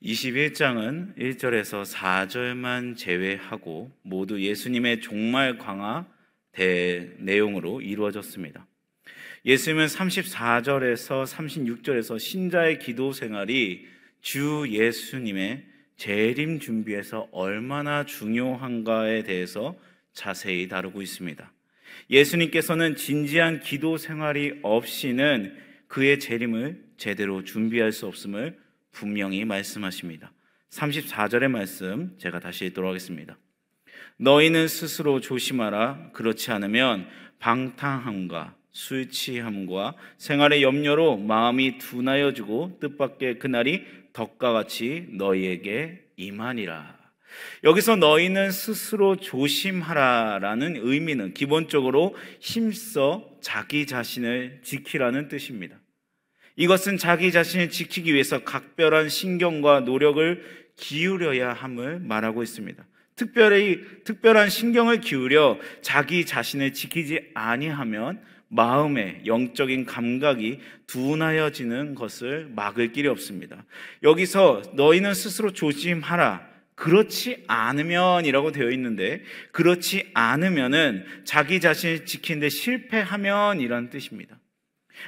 21장은 1절에서 4절만 제외하고 모두 예수님의 종말 광화 내용으로 이루어졌습니다. 예수님은 34절에서 36절에서 신자의 기도 생활이 주 예수님의 재림 준비에서 얼마나 중요한가에 대해서 자세히 다루고 있습니다. 예수님께서는 진지한 기도 생활이 없이는 그의 재림을 제대로 준비할 수 없음을 분명히 말씀하십니다. 34절의 말씀 제가 다시 읽도록 하겠습니다. 너희는 스스로 조심하라. 그렇지 않으면 방탕함과 술 취함과 생활의 염려로 마음이 둔하여지고 뜻밖의 그날이 덕과 같이 너희에게 임하니라. 여기서 너희는 스스로 조심하라라는 의미는 기본적으로 힘써 자기 자신을 지키라는 뜻입니다. 이것은 자기 자신을 지키기 위해서 각별한 신경과 노력을 기울여야 함을 말하고 있습니다. 특별한 신경을 기울여 자기 자신을 지키지 아니하면 마음의 영적인 감각이 둔하여지는 것을 막을 길이 없습니다. 여기서 너희는 스스로 조심하라. 그렇지 않으면 이라고 되어 있는데, 그렇지 않으면은 자기 자신을 지키는데 실패하면 이라는 뜻입니다.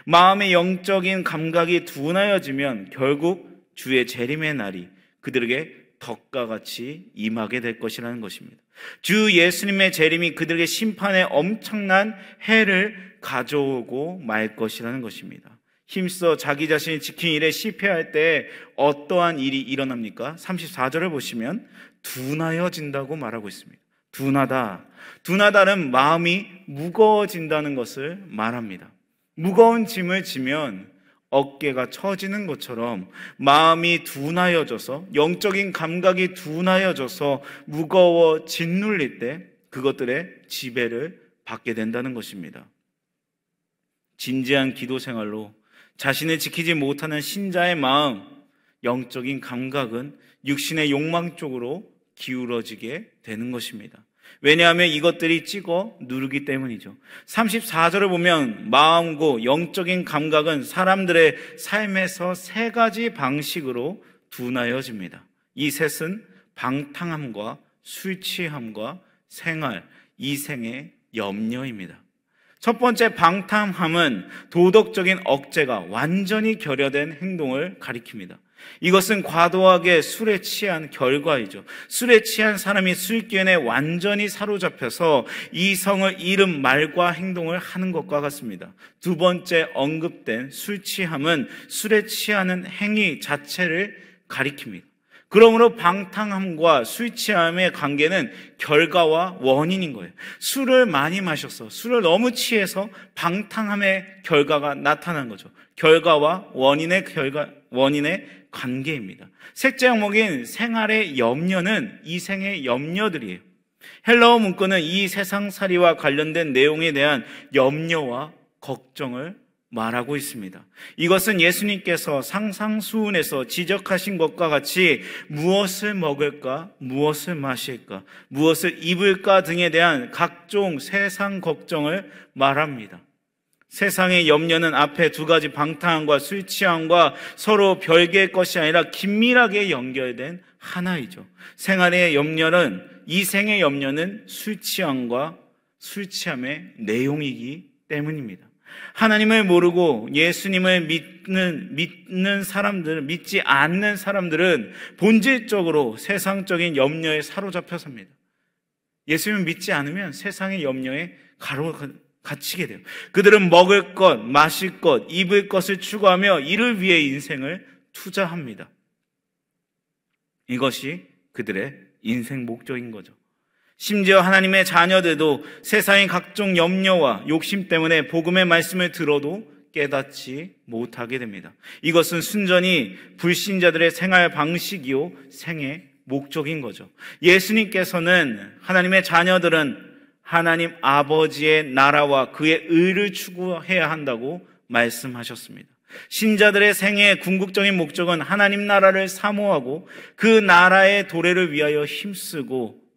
마음의 영적인 감각이 둔하여지면 결국 주의 재림의 날이 그들에게 덕과 같이 임하게 될 것이라는 것입니다. 주 예수님의 재림이 그들에게 심판의 엄청난 해를 가져오고 말 것이라는 것입니다. 힘써 자기 자신을 지킨 일에 실패할 때 어떠한 일이 일어납니까? 34절을 보시면 둔하여진다고 말하고 있습니다. 둔하다는 마음이 무거워진다는 것을 말합니다. 무거운 짐을 지면 어깨가 처지는 것처럼 마음이 둔하여져서, 영적인 감각이 둔하여져서 무거워 짓눌릴 때 그것들의 지배를 받게 된다는 것입니다. 진지한 기도 생활로 자신을 지키지 못하는 신자의 마음, 영적인 감각은 육신의 욕망 쪽으로 기울어지게 되는 것입니다. 왜냐하면 이것들이 찍어 누르기 때문이죠. 34절을 보면 마음과 영적인 감각은 사람들의 삶에서 세 가지 방식으로 둔하여집니다. 이 셋은 방탕함과 술 취함과 생활, 이생의 염려입니다. 첫 번째 방탕함은 도덕적인 억제가 완전히 결여된 행동을 가리킵니다. 이것은 과도하게 술에 취한 결과이죠. 술에 취한 사람이 술기운에 완전히 사로잡혀서 이성을 잃은 말과 행동을 하는 것과 같습니다. 두 번째 언급된 술 취함은 술에 취하는 행위 자체를 가리킵니다. 그러므로 방탕함과 술 취함의 관계는 결과와 원인인 거예요. 술을 많이 마셔서, 술을 너무 취해서 방탕함의 결과가 나타난 거죠. 결과와 원인의 관계입니다. 셋째 항목인 생활의 염려는 이생의 염려들이에요. 헬라어 문구는 이 세상살이와 관련된 내용에 대한 염려와 걱정을 말하고 있습니다. 이것은 예수님께서 상상수훈에서 지적하신 것과 같이 무엇을 먹을까, 무엇을 마실까, 무엇을 입을까 등에 대한 각종 세상 걱정을 말합니다. 세상의 염려는 앞에 두 가지 방탕함과 술 취함과 서로 별개의 것이 아니라 긴밀하게 연결된 하나이죠. 생활의 염려는, 이생의 염려는 술 취함과 술 취함의 내용이기 때문입니다. 하나님을 모르고 예수님을 믿는 사람들, 믿지 않는 사람들은 본질적으로 세상적인 염려에 사로잡혀 삽니다. 예수님을 믿지 않으면 세상의 염려에 갇히게 돼요. 그들은 먹을 것, 마실 것, 입을 것을 추구하며 이를 위해 인생을 투자합니다. 이것이 그들의 인생 목적인 거죠. 심지어 하나님의 자녀들도 세상의 각종 염려와 욕심 때문에 복음의 말씀을 들어도 깨닫지 못하게 됩니다. 이것은 순전히 불신자들의 생활 방식이요 생의 목적인 거죠. 예수님께서는 하나님의 자녀들은 하나님 아버지의 나라와 그의 의를 추구해야 한다고 말씀하셨습니다. 신자들의 생애의 궁극적인 목적은 하나님 나라를 사모하고 그 나라의 도래를 위하여 힘쓰고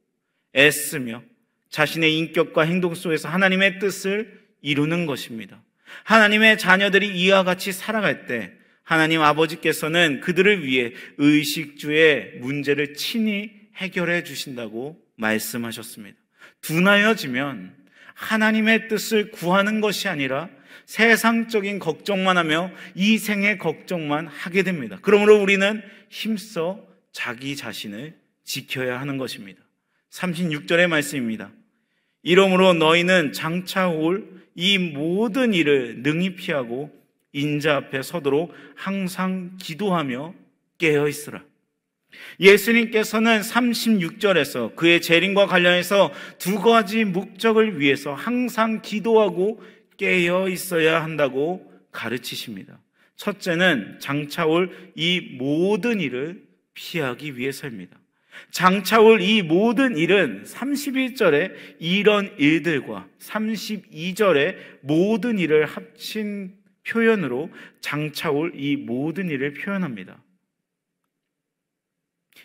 애쓰며 자신의 인격과 행동 속에서 하나님의 뜻을 이루는 것입니다. 하나님의 자녀들이 이와 같이 살아갈 때 하나님 아버지께서는 그들을 위해 의식주의 문제를 친히 해결해 주신다고 말씀하셨습니다. 둔하여지면 하나님의 뜻을 구하는 것이 아니라 세상적인 걱정만 하며 이 생의 걱정만 하게 됩니다. 그러므로 우리는 힘써 자기 자신을 지켜야 하는 것입니다. 36절의 말씀입니다. 이러므로 너희는 장차 올 이 모든 일을 능히 피하고 인자 앞에 서도록 항상 기도하며 깨어 있으라. 예수님께서는 36절에서 그의 재림과 관련해서 두 가지 목적을 위해서 항상 기도하고 깨어 있어야 한다고 가르치십니다. 첫째는 장차 올 이 모든 일을 피하기 위해서입니다. 장차 올 이 모든 일은 31절에 이런 일들과 32절에 모든 일을 합친 표현으로 장차 올 이 모든 일을 표현합니다.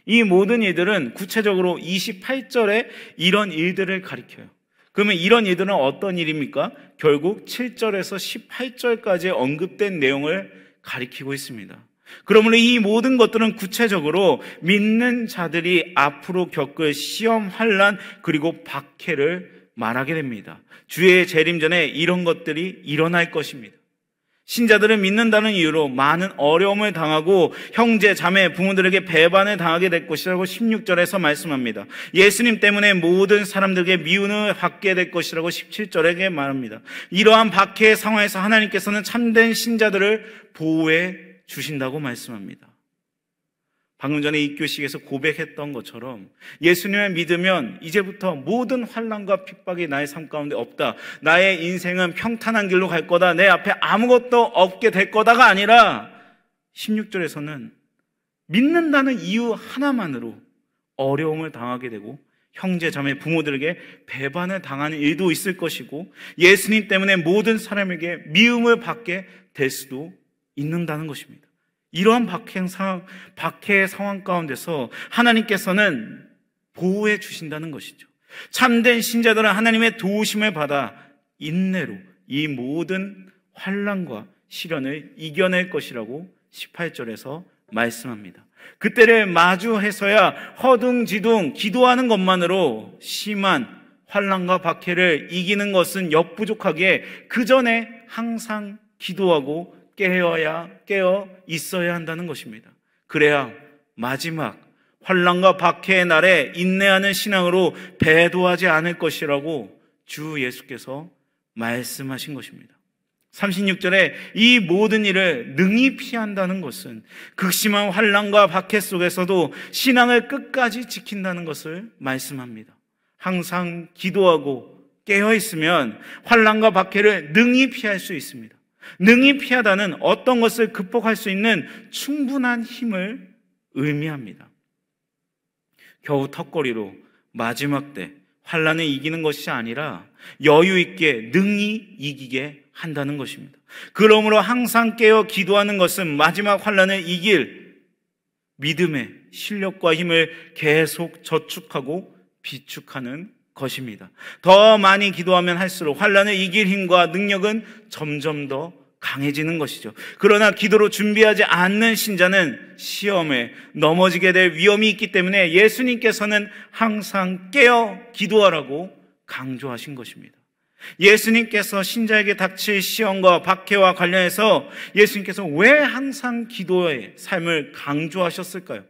이 모든 일들은 구체적으로 28절에 이런 일들을 가리켜요. 그러면 이런 일들은 어떤 일입니까? 결국 7절에서 18절까지 언급된 내용을 가리키고 있습니다. 그러므로 이 모든 것들은 구체적으로 믿는 자들이 앞으로 겪을 시험, 환난, 그리고 박해를 말하게 됩니다. 주의 재림 전에 이런 것들이 일어날 것입니다. 신자들은 믿는다는 이유로 많은 어려움을 당하고 형제, 자매, 부모들에게 배반을 당하게 될 것이라고 16절에서 말씀합니다. 예수님 때문에 모든 사람들에게 미움을 받게 될 것이라고 17절에 말합니다. 이러한 박해의 상황에서 하나님께서는 참된 신자들을 보호해 주신다고 말씀합니다. 방금 전에 이 교식에서 고백했던 것처럼 예수님을 믿으면 이제부터 모든 환난과 핍박이 나의 삶 가운데 없다. 나의 인생은 평탄한 길로 갈 거다. 내 앞에 아무것도 없게 될 거다가 아니라 16절에서는 믿는다는 이유 하나만으로 어려움을 당하게 되고 형제, 자매, 부모들에게 배반을 당하는 일도 있을 것이고 예수님 때문에 모든 사람에게 미움을 받게 될 수도 있는다는 것입니다. 이러한 박해의 상황 가운데서 하나님께서는 보호해 주신다는 것이죠. 참된 신자들은 하나님의 도우심을 받아 인내로 이 모든 환난과 시련을 이겨낼 것이라고 18절에서 말씀합니다. 그때를 마주해서야 허둥지둥 기도하는 것만으로 심한 환난과 박해를 이기는 것은 역부족하기에 그 전에 항상 기도하고 깨어 있어야 한다는 것입니다. 그래야 마지막 환난과 박해의 날에 인내하는 신앙으로 배도하지 않을 것이라고 주 예수께서 말씀하신 것입니다. 36절에 이 모든 일을 능히 피한다는 것은 극심한 환난과 박해 속에서도 신앙을 끝까지 지킨다는 것을 말씀합니다. 항상 기도하고 깨어 있으면 환난과 박해를 능히 피할 수 있습니다. 능히 피하다는 어떤 것을 극복할 수 있는 충분한 힘을 의미합니다. 겨우 턱걸이로 마지막 때 환난을 이기는 것이 아니라 여유 있게 능히 이기게 한다는 것입니다. 그러므로 항상 깨어 기도하는 것은 마지막 환난을 이길 믿음의 실력과 힘을 계속 저축하고 비축하는 것입니다. 더 많이 기도하면 할수록 환난을 이길 힘과 능력은 점점 더 강해지는 것이죠. 그러나 기도로 준비하지 않는 신자는 시험에 넘어지게 될 위험이 있기 때문에 예수님께서는 항상 깨어 기도하라고 강조하신 것입니다. 예수님께서 신자에게 닥칠 시험과 박해와 관련해서 예수님께서 왜 항상 기도의 삶을 강조하셨을까요?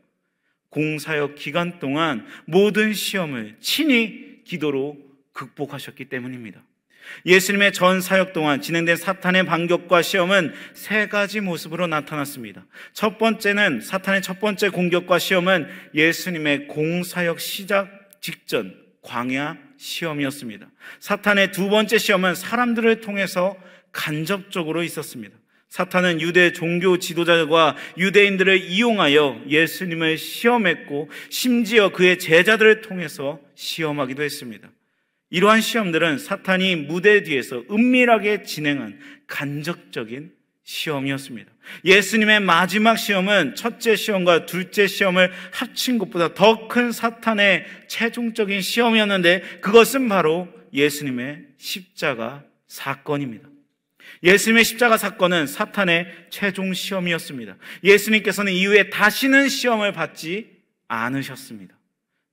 공사역 기간 동안 모든 시험을 친히 기도로 극복하셨기 때문입니다. 예수님의 전 사역 동안 진행된 사탄의 반격과 시험은 세 가지 모습으로 나타났습니다. 첫 번째는 사탄의 첫 번째 공격과 시험은 예수님의 공사역 시작 직전 광야 시험이었습니다. 사탄의 두 번째 시험은 사람들을 통해서 간접적으로 있었습니다. 사탄은 유대 종교 지도자들과 유대인들을 이용하여 예수님을 시험했고 심지어 그의 제자들을 통해서 시험하기도 했습니다. 이러한 시험들은 사탄이 무대 뒤에서 은밀하게 진행한 간접적인 시험이었습니다. 예수님의 마지막 시험은 첫째 시험과 둘째 시험을 합친 것보다 더 큰 사탄의 최종적인 시험이었는데 그것은 바로 예수님의 십자가 사건입니다. 예수님의 십자가 사건은 사탄의 최종 시험이었습니다. 예수님께서는 이후에 다시는 시험을 받지 않으셨습니다.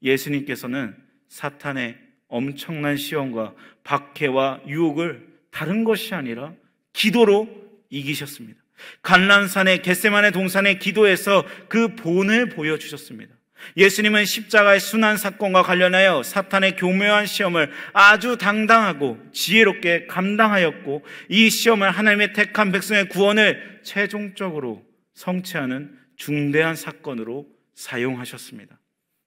예수님께서는 사탄의 엄청난 시험과 박해와 유혹을 다른 것이 아니라 기도로 이기셨습니다. 갈라산의 겟세마네 동산의 기도에서 그 본을 보여주셨습니다. 예수님은 십자가의 순환 사건과 관련하여 사탄의 교묘한 시험을 아주 당당하고 지혜롭게 감당하였고, 이 시험을 하나님의 택한 백성의 구원을 최종적으로 성취하는 중대한 사건으로 사용하셨습니다.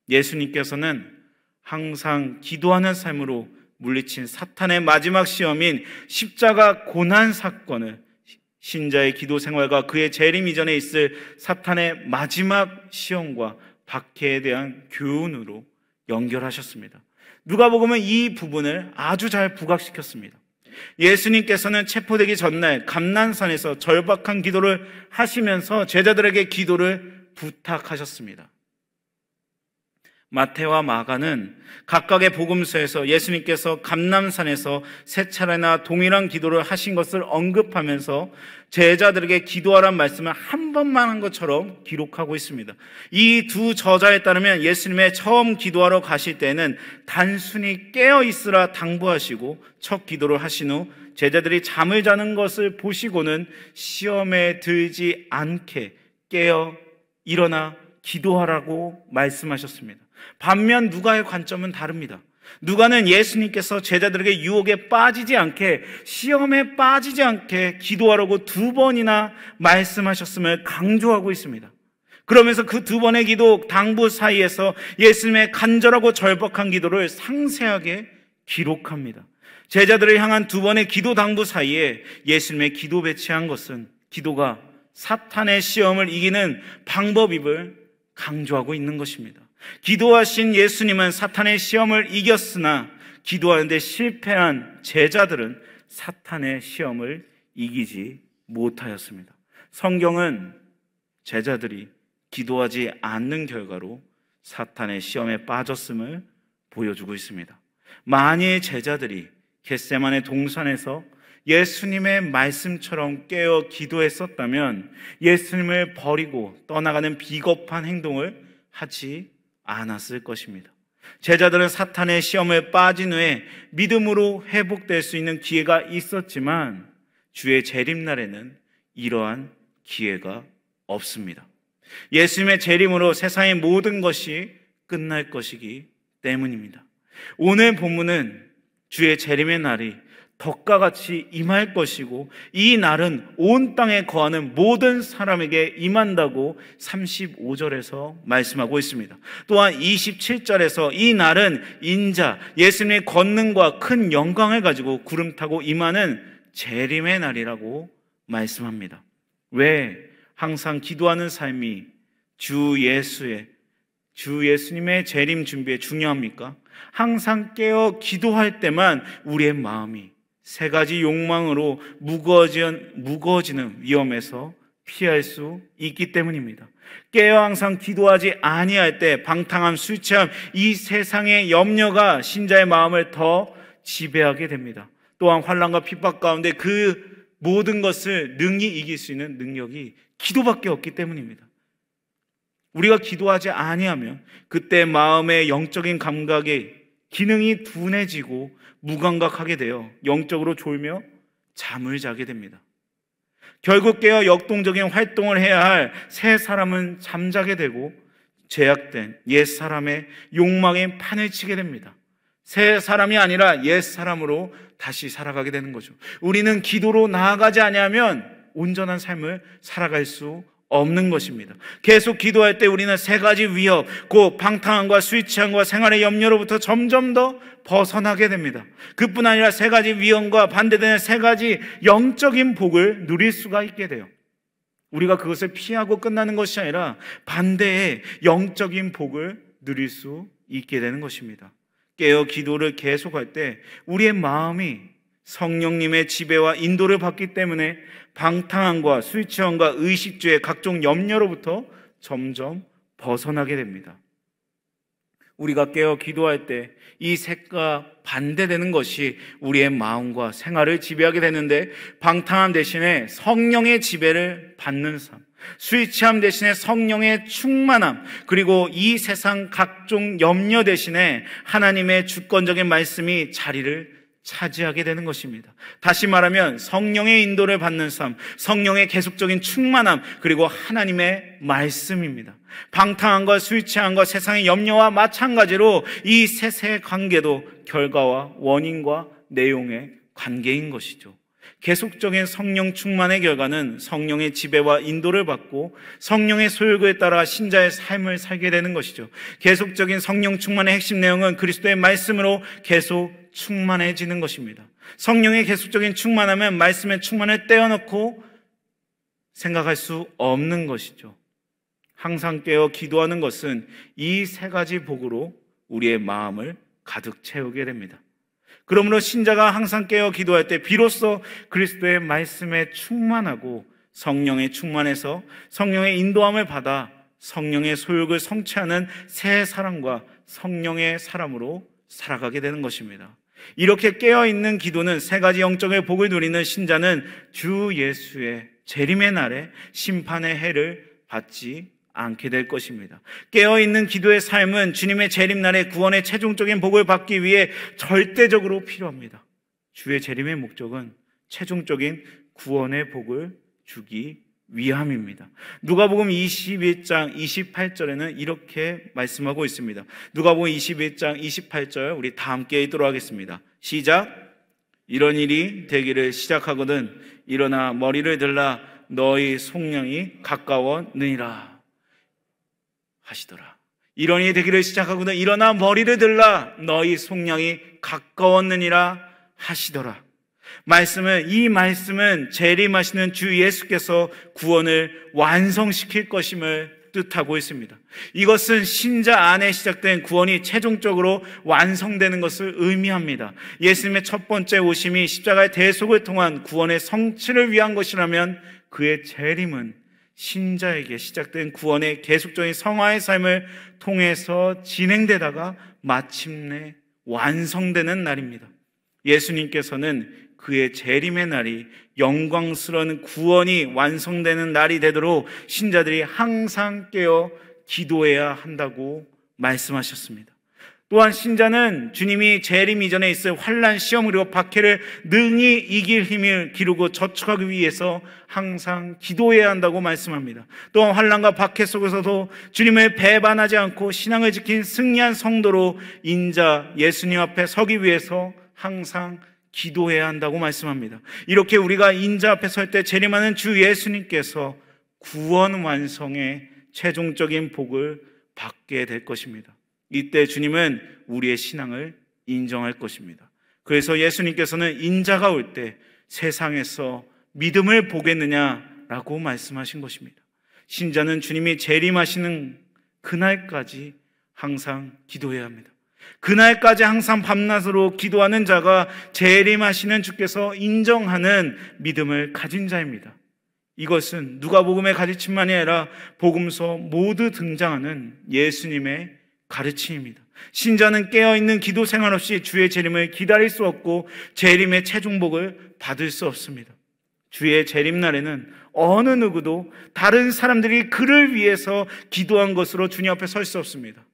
예수님께서는 항상 기도하는 삶으로 물리친 사탄의 마지막 시험인 십자가 고난 사건을 신자의 기도 생활과 그의 재림 이전에 있을 사탄의 마지막 시험과 박해에 대한 교훈으로 연결하셨습니다. 누가복음은 이 부분을 아주 잘 부각시켰습니다. 예수님께서는 체포되기 전날 감난산에서 절박한 기도를 하시면서 제자들에게 기도를 부탁하셨습니다. 마태와 마가는 각각의 복음서에서 예수님께서 감람산에서 세 차례나 동일한 기도를 하신 것을 언급하면서 제자들에게 기도하라는 말씀을 한 번만 한 것처럼 기록하고 있습니다. 이 두 저자에 따르면 예수님의 처음 기도하러 가실 때는 단순히 깨어 있으라 당부하시고 첫 기도를 하신 후 제자들이 잠을 자는 것을 보시고는 시험에 들지 않게 깨어 일어나 기도하라고 말씀하셨습니다. 반면 누가의 관점은 다릅니다. 누가는 예수님께서 제자들에게 유혹에 빠지지 않게, 시험에 빠지지 않게 기도하라고 2번이나 말씀하셨음을 강조하고 있습니다. 그러면서 그 2번의 기도 당부 사이에서 예수님의 간절하고 절박한 기도를 상세하게 기록합니다. 제자들을 향한 2번의 기도 당부 사이에 예수님의 기도 배치한 것은 기도가 사탄의 시험을 이기는 방법임을 강조하고 있는 것입니다. 기도하신 예수님은 사탄의 시험을 이겼으나 기도하는데 실패한 제자들은 사탄의 시험을 이기지 못하였습니다. 성경은 제자들이 기도하지 않는 결과로 사탄의 시험에 빠졌음을 보여주고 있습니다. 만일 제자들이 겟세마네 동산에서 예수님의 말씀처럼 깨어 기도했었다면 예수님을 버리고 떠나가는 비겁한 행동을 하지 않았을 것입니다. 제자들은 사탄의 시험에 빠진 후에 믿음으로 회복될 수 있는 기회가 있었지만 주의 재림날에는 이러한 기회가 없습니다. 예수님의 재림으로 세상의 모든 것이 끝날 것이기 때문입니다. 오늘 본문은 주의 재림의 날이 덕과 같이 임할 것이고 이 날은 온 땅에 거하는 모든 사람에게 임한다고 35절에서 말씀하고 있습니다. 또한 27절에서 이 날은 인자, 예수님의 권능과 큰 영광을 가지고 구름 타고 임하는 재림의 날이라고 말씀합니다. 왜 항상 기도하는 삶이 주 예수님의 재림 준비에 중요합니까? 항상 깨어 기도할 때만 우리의 마음이 세 가지 욕망으로 무거워지는 위험에서 피할 수 있기 때문입니다. 깨어 항상 기도하지 아니할 때 방탕함, 술 취함, 이 세상의 염려가 신자의 마음을 더 지배하게 됩니다. 또한 환난과 핍박 가운데 그 모든 것을 능히 이길 수 있는 능력이 기도밖에 없기 때문입니다. 우리가 기도하지 아니하면 그때 마음의 영적인 감각이 기능이 둔해지고 무감각하게 되어 영적으로 졸며 잠을 자게 됩니다. 결국 깨어 역동적인 활동을 해야 할 새 사람은 잠자게 되고 죄악된 옛 사람의 욕망에 판을 치게 됩니다. 새 사람이 아니라 옛 사람으로 다시 살아가게 되는 거죠. 우리는 기도로 나아가지 아니하면 온전한 삶을 살아갈 수 없는 것입니다. 계속 기도할 때 우리는 세 가지 위협, 곧 방탕함과 술 취함과 생활의 염려로부터 점점 더 벗어나게 됩니다. 그뿐 아니라 세 가지 위험과 반대되는 세 가지 영적인 복을 누릴 수가 있게 돼요. 우리가 그것을 피하고 끝나는 것이 아니라 반대의 영적인 복을 누릴 수 있게 되는 것입니다. 깨어 기도를 계속할 때 우리의 마음이 성령님의 지배와 인도를 받기 때문에 방탕함과 술 취함과 의식주의 각종 염려로부터 점점 벗어나게 됩니다. 우리가 깨어 기도할 때 이 색과 반대되는 것이 우리의 마음과 생활을 지배하게 되는데, 방탕함 대신에 성령의 지배를 받는 삶, 술 취함 대신에 성령의 충만함, 그리고 이 세상 각종 염려 대신에 하나님의 주권적인 말씀이 자리를 차지하게 되는 것입니다. 다시 말하면 성령의 인도를 받는 삶, 성령의 계속적인 충만함, 그리고 하나님의 말씀입니다. 방탕함과 술 취함과 세상의 염려와 마찬가지로 이 셋의 관계도 결과와 원인과 내용의 관계인 것이죠. 계속적인 성령 충만의 결과는 성령의 지배와 인도를 받고 성령의 소욕에 따라 신자의 삶을 살게 되는 것이죠. 계속적인 성령 충만의 핵심 내용은 그리스도의 말씀으로 계속 충만해지는 것입니다. 성령의 계속적인 충만함은 말씀의 충만을 떼어놓고 생각할 수 없는 것이죠. 항상 깨어 기도하는 것은 이 세 가지 복으로 우리의 마음을 가득 채우게 됩니다. 그러므로 신자가 항상 깨어 기도할 때 비로소 그리스도의 말씀에 충만하고 성령에 충만해서 성령의 인도함을 받아 성령의 소욕을 성취하는 새 사람과 성령의 사람으로 살아가게 되는 것입니다. 이렇게 깨어있는 기도는 세 가지 영적의 복을 누리는 신자는 주 예수의 재림의 날에 심판의 해를 받지 않게 될 것입니다. 깨어있는 기도의 삶은 주님의 재림날에 구원의 최종적인 복을 받기 위해 절대적으로 필요합니다. 주의 재림의 목적은 최종적인 구원의 복을 주기 위함입니다. 누가복음 21장 28절에는 이렇게 말씀하고 있습니다. 누가복음 21장 28절 우리 다 함께 읽도록 하겠습니다. 시작. 이런 일이 되기를 시작하거든 일어나 머리를 들라 너희 속량이 가까웠느니라 하시더라. 이런 일이 되기를 시작하거든 일어나 머리를 들라 너희 속량이 가까웠느니라 하시더라. 이 말씀은 재림하시는 주 예수께서 구원을 완성시킬 것임을 뜻하고 있습니다. 이것은 신자 안에 시작된 구원이 최종적으로 완성되는 것을 의미합니다. 예수님의 첫 번째 오심이 십자가의 대속을 통한 구원의 성취를 위한 것이라면 그의 재림은 신자에게 시작된 구원의 계속적인 성화의 삶을 통해서 진행되다가 마침내 완성되는 날입니다. 예수님께서는 그의 재림의 날이 영광스러운 구원이 완성되는 날이 되도록 신자들이 항상 깨어 기도해야 한다고 말씀하셨습니다. 또한 신자는 주님이 재림 이전에 있을 환난, 시험 그리고 박해를 능히 이길 힘을 기르고 저축하기 위해서 항상 기도해야 한다고 말씀합니다. 또한 환난과 박해 속에서도 주님을 배반하지 않고 신앙을 지킨 승리한 성도로 인자 예수님 앞에 서기 위해서 항상 기도해야 한다고 말씀합니다. 이렇게 우리가 인자 앞에 설 때 재림하는 주 예수님께서 구원 완성의 최종적인 복을 받게 될 것입니다. 이때 주님은 우리의 신앙을 인정할 것입니다. 그래서 예수님께서는 인자가 올 때 세상에서 믿음을 보겠느냐라고 말씀하신 것입니다. 신자는 주님이 재림하시는 그날까지 항상 기도해야 합니다. 그날까지 항상 밤낮으로 기도하는 자가 재림하시는 주께서 인정하는 믿음을 가진 자입니다. 이것은 누가복음의 가르침만이 아니라 복음서 모두 등장하는 예수님의 가르침입니다. 신자는 깨어있는 기도 생활 없이 주의 재림을 기다릴 수 없고 재림의 최종복을 받을 수 없습니다. 주의 재림날에는 어느 누구도 다른 사람들이 그를 위해서 기도한 것으로 주님 앞에 설 수 없습니다.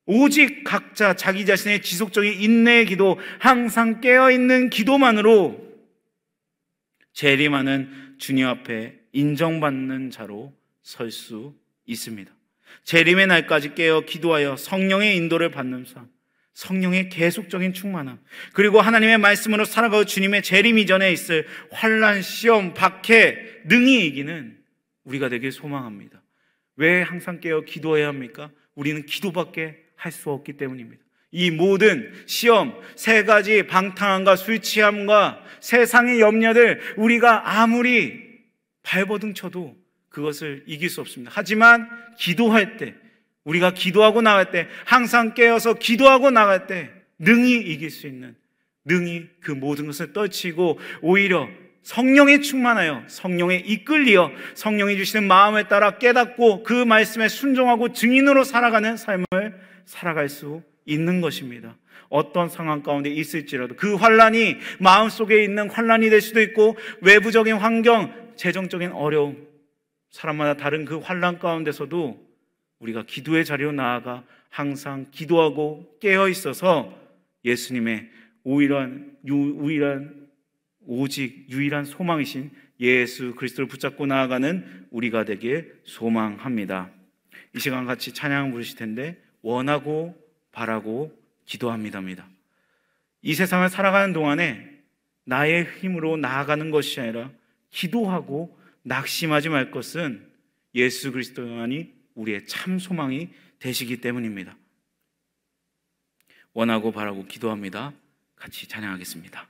오직 각자 자기 자신의 지속적인 인내의 기도, 항상 깨어있는 기도만으로 재림하는 주님 앞에 인정받는 자로 설 수 있습니다. 재림의 날까지 깨어 기도하여 성령의 인도를 받는 삶, 성령의 계속적인 충만함, 그리고 하나님의 말씀으로 살아가고 주님의 재림 이전에 있을 환난, 시험, 박해 능히 이기는 우리가 되길 소망합니다. 왜 항상 깨어 기도해야 합니까? 우리는 기도밖에 할 수 없기 때문입니다. 이 모든 시험, 세 가지 방탕함과 술 취함과 세상의 염려들 우리가 아무리 발버둥 쳐도 그것을 이길 수 없습니다. 하지만 기도할 때, 우리가 기도하고 나갈 때, 항상 깨어서 기도하고 나갈 때 능히 이길 수 있는, 능히 그 모든 것을 떨치고 오히려 성령에 충만하여 성령에 이끌리어 성령이 주시는 마음에 따라 깨닫고 그 말씀에 순종하고 증인으로 살아가는 삶을 살아갈 수 있는 것입니다. 어떤 상황 가운데 있을지라도 그 환난이 마음속에 있는 환난이 될 수도 있고, 외부적인 환경, 재정적인 어려움, 사람마다 다른 그 환난 가운데서도 우리가 기도의 자리로 나아가 항상 기도하고 깨어 있어서 예수님의 오직 유일한 소망이신 예수 그리스도를 붙잡고 나아가는 우리가 되길 소망합니다. 이 시간 같이 찬양 부르실 텐데, 원하고 바라고 기도합니다입니다. 이 세상을 살아가는 동안에 나의 힘으로 나아가는 것이 아니라 기도하고 낙심하지 말 것은 예수 그리스도만이 우리의 참 소망이 되시기 때문입니다. 원하고 바라고 기도합니다. 같이 찬양하겠습니다.